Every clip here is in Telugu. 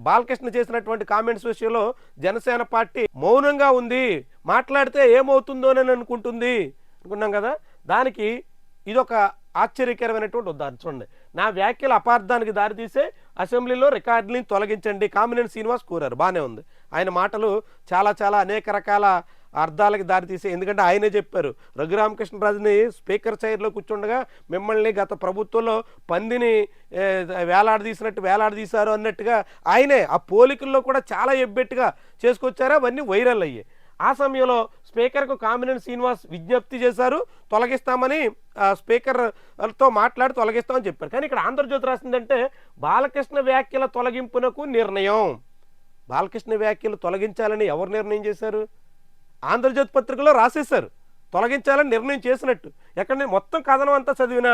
బాలకృష్ణ చేసినటువంటి కామెంట్స్ విషయంలో జనసేన పార్టీ మౌనంగా ఉంది, మాట్లాడితే ఏమవుతుందోనని అనుకున్నాం కదా. దానికి ఇదొక ఆశ్చర్యకరమైనటువంటి ఉదాహరణ. చూడండి, నా వ్యాఖ్యల అపార్థానికి దారితీసే అసెంబ్లీలో రికార్డుని తొలగించండి కామినేని శ్రీనివాస్ కోరారు. బాగానే ఉంది. ఆయన మాటలు చాలా చాలా అనేక రకాల అర్థాలకి దారితీసే, ఎందుకంటే ఆయనే చెప్పారు రఘురామకృష్ణరాజుని స్పీకర్ చైర్లో కూర్చుండగా మిమ్మల్ని గత ప్రభుత్వంలో పందిని వేలాడదీశారు అన్నట్టుగా ఆయనే ఆ పోలికల్లో కూడా చాలా ఎబ్బెట్టుగా చేసుకొచ్చారు. అవన్నీ వైరల్ అయ్యాయి. ఆ సమయంలో స్పీకర్కు కామినేని శ్రీనివాస్ విజ్ఞప్తి చేశారు, తొలగిస్తామని స్పీకర్తో మాట్లాడి తొలగిస్తామని చెప్పారు. కానీ ఇక్కడ ఆంధ్రజ్యోతి రాసిందంటే బాలకృష్ణ వ్యాఖ్యల తొలగింపునకు నిర్ణయం. బాలకృష్ణ వ్యాఖ్యలు తొలగించాలని ఎవరు నిర్ణయం చేశారు? ఆంధ్రజ్యోతి పత్రికలో రాసేశారు తొలగించాలని నిర్ణయం చేసినట్టు. ఎక్కడ మొత్తం కథనం అంతా చదివినా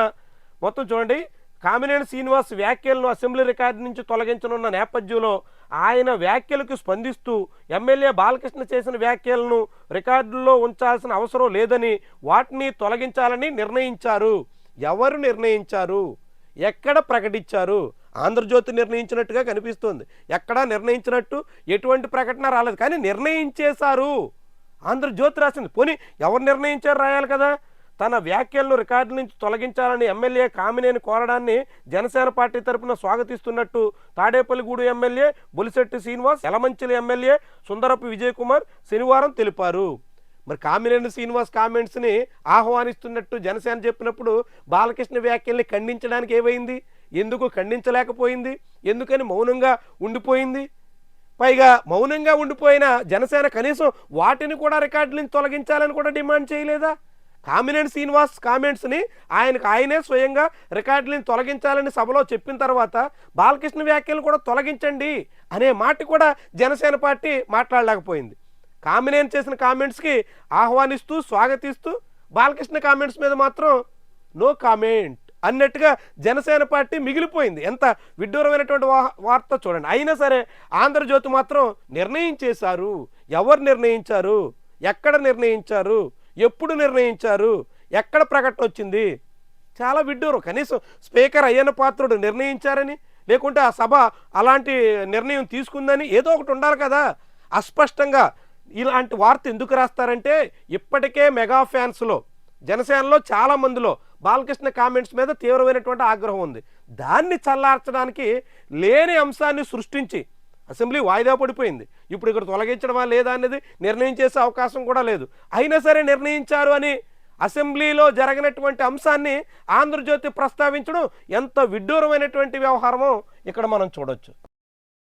మొత్తం చూడండి, కామినేని శ్రీనివాస్ వ్యాఖ్యలను అసెంబ్లీ రికార్డు నుంచి తొలగించనున్న నేపథ్యంలో ఆయన వ్యాఖ్యలకు స్పందిస్తూ ఎమ్మెల్యే బాలకృష్ణ చేసిన వ్యాఖ్యలను రికార్డుల్లో ఉంచాల్సిన అవసరం లేదని వాటిని తొలగించాలని నిర్ణయించారు. ఎవరు నిర్ణయించారు? ఎక్కడ ప్రకటించారు? ఆంధ్రజ్యోతి నిర్ణయించినట్టుగా కనిపిస్తుంది. ఎక్కడా నిర్ణయించినట్టు ఎటువంటి ప్రకటన రాలేదు, కానీ నిర్ణయించేశారు. ఆంధ్రజ్యోతి రాసింది. పోనీ ఎవరు నిర్ణయించారు రాయాలి కదా. తన వ్యాఖ్యలను రికార్డు నుంచి తొలగించాలని ఎమ్మెల్యే కామినేని కోరడాన్ని జనసేన పార్టీ తరఫున స్వాగతిస్తున్నట్టు తాడేపల్లిగూడు ఎమ్మెల్యే బొలిశెట్టి శ్రీనివాస్, యలమంచిలి ఎమ్మెల్యే సుందరపు విజయ్ కుమార్ శనివారం తెలిపారు. మరి కామినేని శ్రీనివాస్ కామెంట్స్ని ఆహ్వానిస్తున్నట్టు జనసేన చెప్పినప్పుడు బాలకృష్ణ వ్యాఖ్యల్ని ఖండించడానికి ఏమైంది? ఎందుకు ఖండించలేకపోయింది? ఎందుకని మౌనంగా ఉండిపోయింది? పైగా మౌనంగా ఉండిపోయిన జనసేన కనీసం వాటిని కూడా రికార్డు నుంచి తొలగించాలని కూడా డిమాండ్ చేయలేదా? కామినేని శ్రీనివాస్ కామెంట్స్ని ఆయనే స్వయంగా రికార్డులను తొలగించాలని సభలో చెప్పిన తర్వాత బాలకృష్ణ వ్యాఖ్యలను కూడా తొలగించండి అనే మాట కూడా జనసేన పార్టీ మాట్లాడలేకపోయింది. కామినేని చేసిన కామెంట్స్కి ఆహ్వానిస్తూ స్వాగతిస్తూ బాలకృష్ణ కామెంట్స్ మీద మాత్రం నో కామెంట్ అన్నట్టుగా జనసేన పార్టీ మిగిలిపోయింది. ఎంత విడ్డూరమైనటువంటి వార్త చూడండి. అయినా సరే ఆంధ్రజ్యోతి మాత్రం నిర్ణయించేశారు. ఎవరు నిర్ణయించారు? ఎక్కడ నిర్ణయించారు? ఎప్పుడు నిర్ణయించారు? ఎక్కడ ప్రకటన వచ్చింది? చాలా విడ్డూరం. కనీసం స్పీకర్ అయ్యన్న పాత్రుడు నిర్ణయించారని, లేకుంటే ఆ సభ అలాంటి నిర్ణయం తీసుకుందని ఏదో ఒకటి ఉండాలి కదా. అస్పష్టంగా ఇలాంటి వార్త ఎందుకు రాస్తారంటే ఇప్పటికే మెగా ఫ్యాన్స్లో జనసేనలో చాలా మందిలో బాలకృష్ణ కామెంట్స్ మీద తీవ్రమైనటువంటి ఆగ్రహం ఉంది. దాన్ని చల్లార్చడానికి లేని అంశాన్ని సృష్టించి అసెంబ్లీ వాయిదా పడిపోయింది. ఇప్పుడు ఇక్కడ తొలగించడమా లేదా అనేది నిర్ణయం చేసే అవకాశం కూడా లేదు. అయినా సరే నిర్ణయించారు అని అసెంబ్లీలో జరగనటువంటి అంశాన్ని ఆంధ్రజ్యోతి ప్రస్తావించడం ఎంత విడ్డూరమైనటువంటి వ్యవహారమో ఇక్కడ మనం చూడొచ్చు.